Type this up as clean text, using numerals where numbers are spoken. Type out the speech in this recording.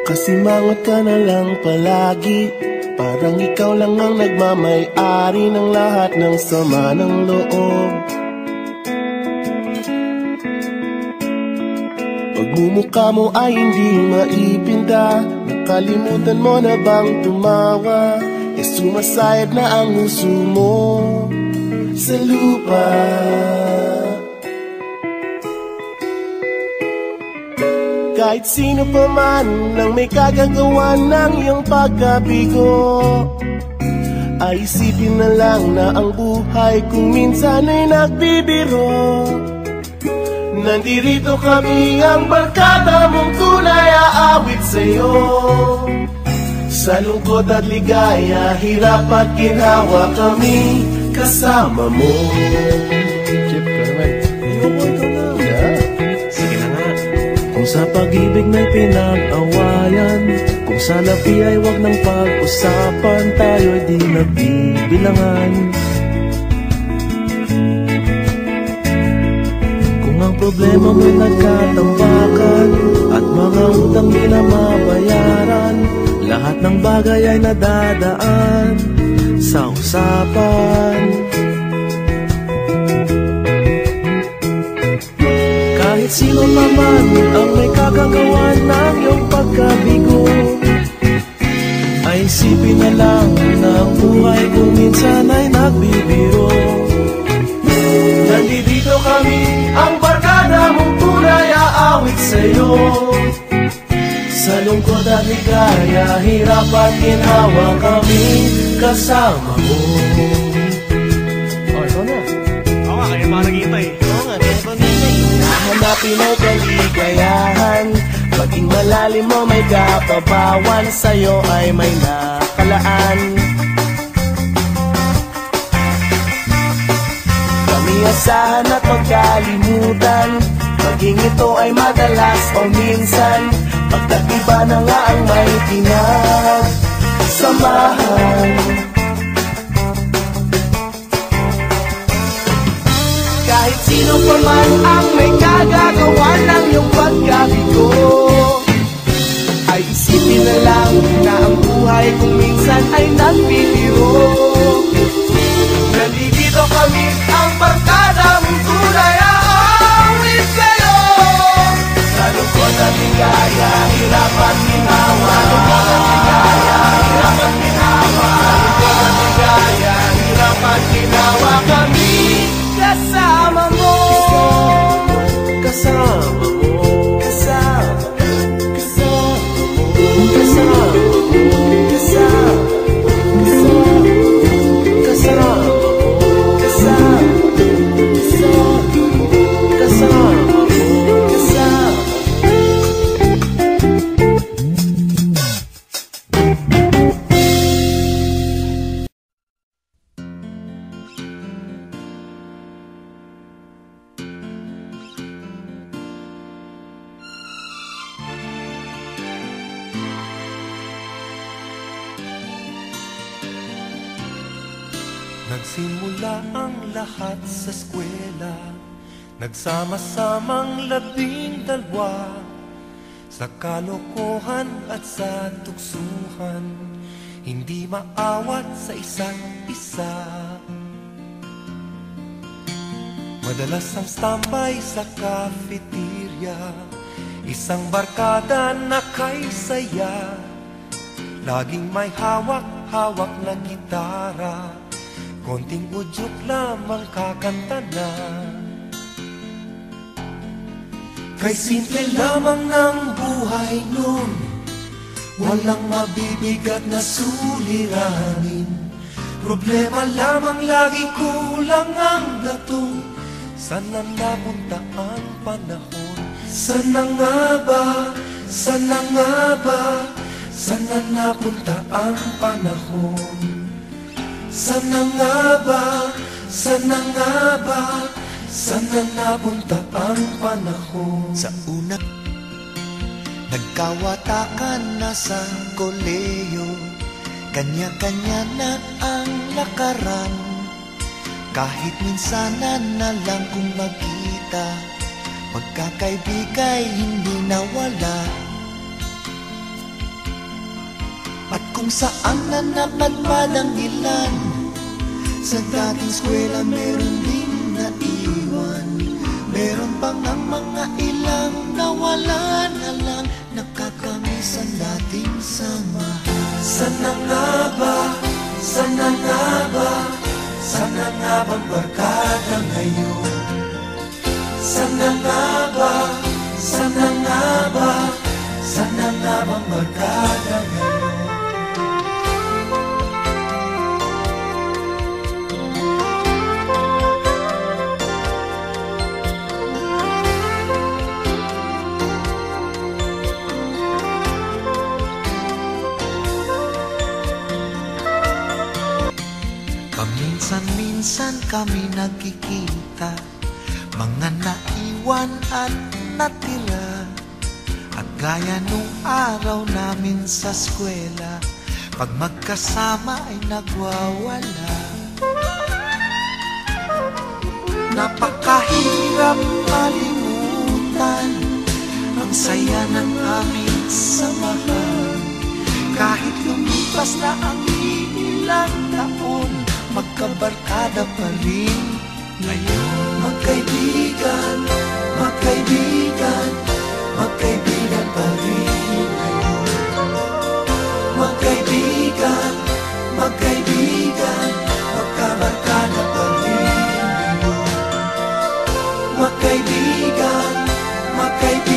Kasimangot ka na lang palagi, parang ikaw lang ang nagmamay-ari ng lahat ng sama ng loob. Pagmumukha mo ay hindi maipinta, nakalimutan mo na bang tumawa? E sumasayad na ang huso mo sa lupa. Kahit sino pa man ang may kagagawa ng iyong pagkabigo, ay isipin na lang na ang buhay kung minsan ay nagbibiro. Nandirito kami ang barkada mong tunay aawit sa'yo. Sa lungkot at ligaya, hirap at ginhawa kami kasama mo. Chip ka naman. Ayoko, ikaw na. Sige na nga. Kung sa pag-ibig may pinag-awayan, kung sa labi ay wag ng pag-usapan, tayo'y di nagbibilangan. Kung ang problema mo'y nagkatambakan at mga utang di na mabayaran, lahat ng bagay ay nadadaan sa usapan. Kahit sino naman ang may kagagawa ng iyong pagkabigo, ay isipin na lang na ang buhay kung minsan ay nagbibiro. Nandito kami, ang barkada mong tunay aawit sa'yo. Sa lungkot at ligaya, hirap at ginhawa kami kasama mo. Oh, ikaw na. Oo nga, kaya pa nag-iiba eh. Oo nga, kaya pa nag-iiba. Hanapin mo kaligayahan, maging malalim mo may kapabawan, sa'yo ay may nakalaan. Kami asahan at magkalimutan, maging ito ay madalas o minsan, pagkatiba na nga ang may pinagsamahan. Kahit sino pa man ang may kagagawa ng iyong pagkabigo, ay isipin na lang na ang buhay kung minsan ay nagbibiro. Nandito kami, ang barkada mong tunay aawit sa'yo. Sa lungkot at ligaya, hirap at ginhawa. Sa lungkot at ligaya, hirap at ginhawa. Sa lungkot at ligaya, hirap at ginhawa kami kasama mo. Kasama mo. Kasama mo. Kasama mo. Kasama mo. Nagsimula ang lahat sa eskwela, nagsama-samang 12 sa kalokohan at sa tuksuhan, hindi maawat sa isa't isa. Madalas ang standby sa cafeteria, isang barkada na kay saya, laging may hawak-hawak na gitara, konting udyok lamang kakanta na. Kay simple lamang ng buhay nun, walang mabibigat na suliranin. Problema lamang lagi kulang ang gatong, sana napunta ang panahon. Sana nga ba, sana nga ba, sana napunta ang panahon. Sana nga ba, sana nga ba, sana napunta ang panahon. Sa una, nagkawatakan na sa koleyo, kanya-kanya na ang lakaran. Kahit minsanan na lang kung magkita, pagkakaibigay hindi nawala. kung saan na napadpad ang ilan. Sa dating eskwela meron din naiwan, meron pang ang mga ilang nawala na lang, nakakamiss ang dating samahan. Sana nga ba, sana nga ba, sana nga bang barkada ngayon? Sana nga ba, sana nga ba, sana nga bang barkada ngayon? Minsan kami nagkikita, mga naiwan at natira. At gaya nung araw namin sa eskwela, pag magkasama ay nagwawala. Napakahirap malimutan ang saya ng aming samahan. Kahit lumipas na ang ilang taon, magkabarkada pa rin ngayon. Magkaibigan, magkaibigan, magkaibigan pa rin ngayon. Magkaibigan, magkaibigan, magkabarkada pa rin ngayon. Magkaibigan, magkaibigan,